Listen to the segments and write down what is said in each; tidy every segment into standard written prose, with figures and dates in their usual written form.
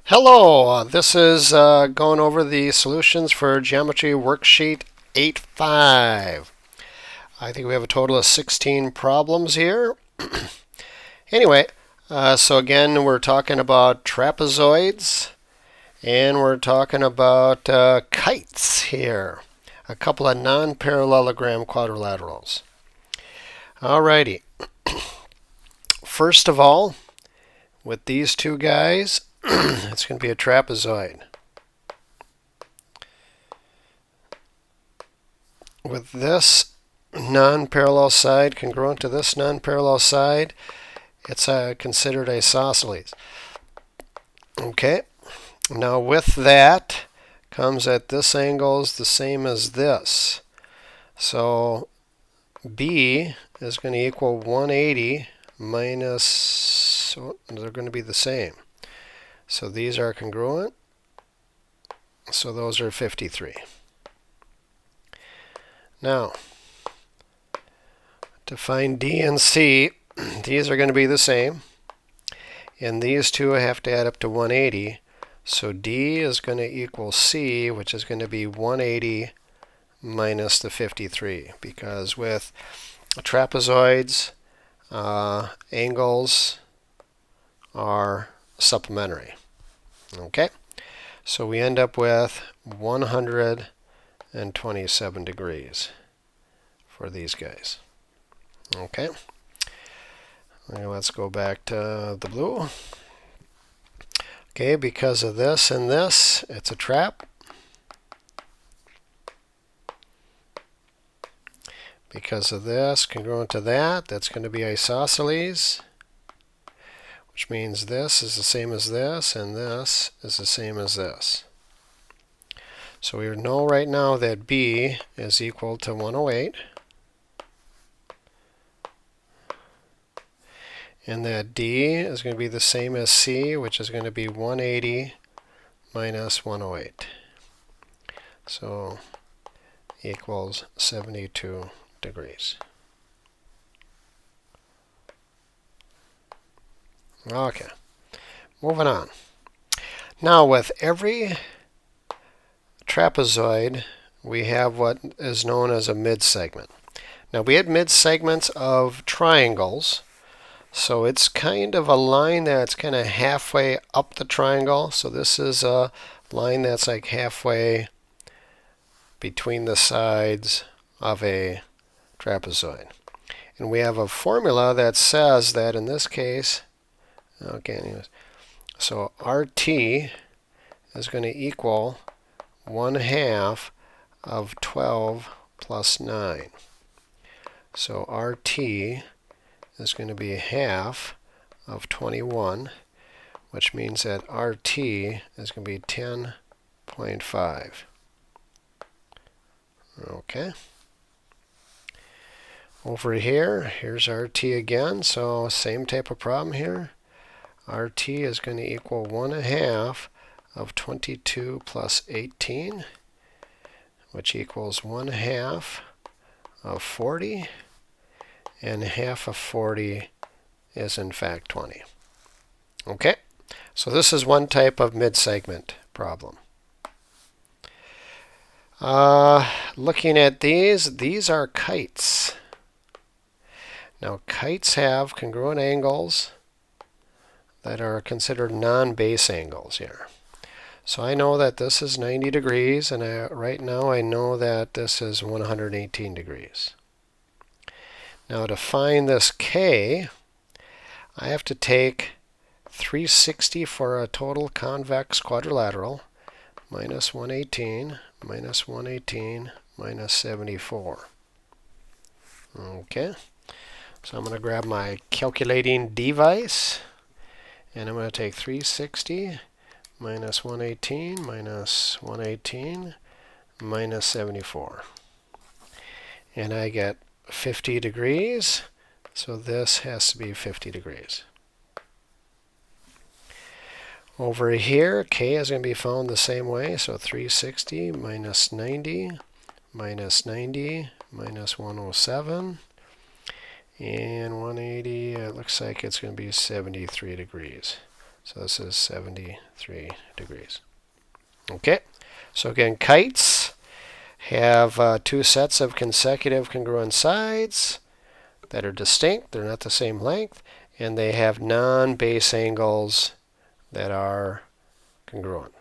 Hello, this is going over the solutions for Geometry Worksheet 8.5. I think we have a total of 16 problems here. Anyway, so again, we're talking about trapezoids and we're talking about kites here. A couple of non-parallelogram quadrilaterals. Alrighty. First of all, with these two guys, it's going to be a trapezoid. With this non-parallel side congruent to this non-parallel side, it's considered isosceles. Okay, now with that comes that this angle is the same as this. So B is going to equal 180 minus, so they're going to be the same. So these are congruent, so those are 53. Now, to find D and C, these are going to be the same. And these two have to add up to 180. So D is going to equal C, which is going to be 180 minus the 53. Because with trapezoids, angles are supplementary. Okay? So we end up with 127 degrees for these guys. Okay. Let's go back to the blue. Okay, because of this and this, it's a trap. Because of this, congruent to that, that's going to be isosceles, which means this is the same as this, and this is the same as this. So we know right now that B is equal to 108. And that D is going to be the same as C, which is going to be 180 minus 108. So equals 72 degrees. Okay, moving on. Now with every trapezoid, we have what is known as a mid-segment. Now we had mid-segments of triangles. So it's kind of a line that's kind of halfway up the triangle. So this is a line that's like halfway between the sides of a trapezoid. And we have a formula that says that in this case, okay, anyways, so RT is going to equal 1/2 of 12 plus 9. So RT is going to be half of 21, which means that RT is going to be 10.5. Okay. Over here, here's RT again, so same type of problem here. RT is going to equal 1/2 of 22 plus 18, which equals 1/2 of 40. And half of 40 is in fact 20. Okay, so this is one type of mid-segment problem. Looking at these are kites. Now kites have congruent angles that are considered non-base angles here. So I know that this is 90 degrees, and right now I know that this is 118 degrees. Now to find this K, I have to take 360 for a total convex quadrilateral, minus 118, minus 118, minus 74. Okay, so I'm going to grab my calculating device, and I'm going to take 360 minus 118, minus 118, minus 74. And I get 50 degrees, so this has to be 50 degrees. Over here, K is going to be found the same way, so 360 minus 90, minus 90, minus 107, and 180, it looks like it's going to be 73 degrees. So this is 73 degrees. Okay, so again, kites have two sets of consecutive congruent sides that are distinct. They're not the same length. And they have non-base angles that are congruent.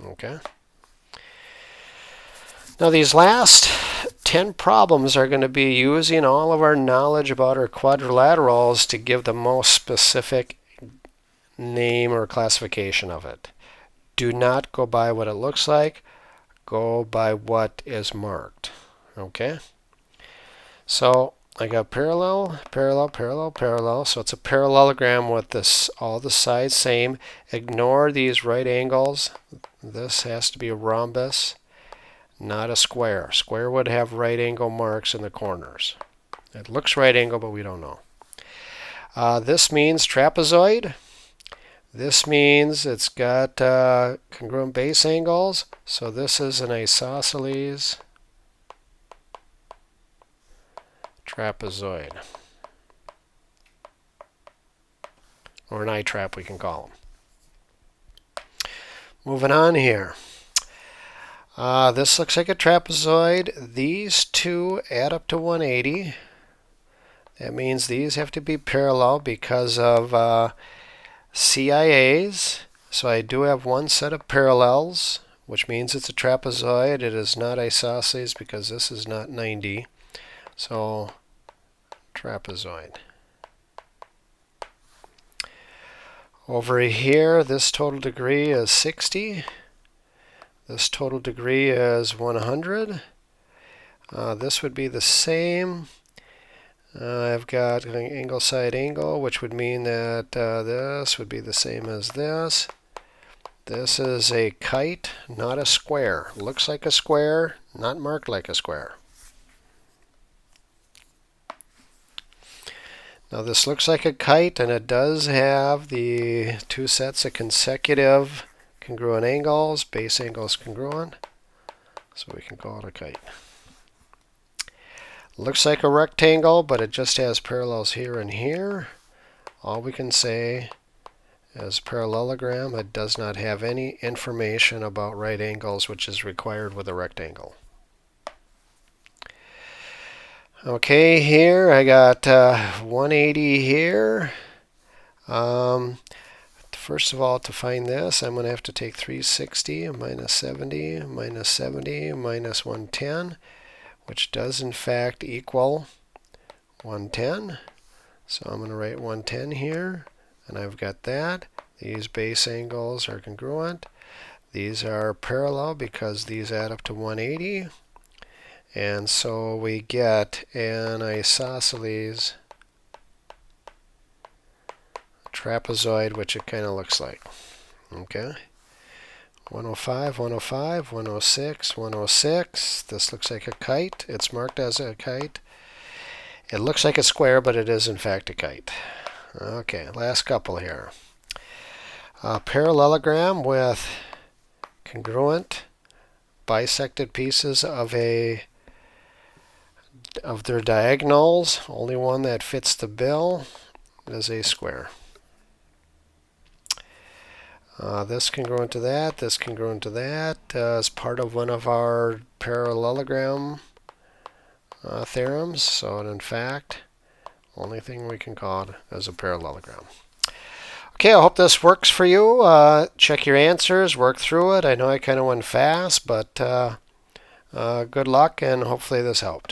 Okay. Now these last 10 problems are going to be using all of our knowledge about our quadrilaterals to give the most specific name or classification of it. Do not go by what it looks like. Go by what is marked. Okay? So I got parallel, parallel, parallel, parallel. So it's a parallelogram with this, all the sides same. Ignore these right angles. This has to be a rhombus, not a square. Square would have right angle marks in the corners. It looks right angle, but we don't know. This means trapezoid. This means it's got congruent base angles. So this is an isosceles trapezoid. Or an I-trap, we can call them. Moving on here. This looks like a trapezoid. These two add up to 180. That means these have to be parallel because of CIAs. So I do have one set of parallels, which means it's a trapezoid. It is not isosceles because this is not 90. So trapezoid. Over here, this total degree is 60. This total degree is 100. This would be the same. I've got angle side angle, which would mean that this would be the same as this. This is a kite, not a square. Looks like a square, not marked like a square. Now this looks like a kite, and it does have the two sets of consecutive congruent angles. Base angles congruent, so we can call it a kite. Looks like a rectangle, but it just has parallels here and here. All we can say is parallelogram. It does not have any information about right angles, which is required with a rectangle. Okay, here I got 180 here. First of all, to find this, I'm going to have to take 360 minus 70 minus 70 minus 110, which does in fact equal 110. So I'm going to write 110 here, and I've got that. These base angles are congruent. These are parallel because these add up to 180. And so we get an isosceles trapezoid, which it kind of looks like. Okay. 105, 105, 106, 106. This looks like a kite. It's marked as a kite. It looks like a square, but it is in fact a kite. Okay, last couple here. Parallelogram with congruent bisected pieces of their diagonals. Only one that fits the bill is a square. This congruent to that, this congruent to that, is part of one of our parallelogram theorems. So in fact, only thing we can call it is a parallelogram. Okay, I hope this works for you. Check your answers, work through it. I know I kind of went fast, but good luck, and hopefully this helped.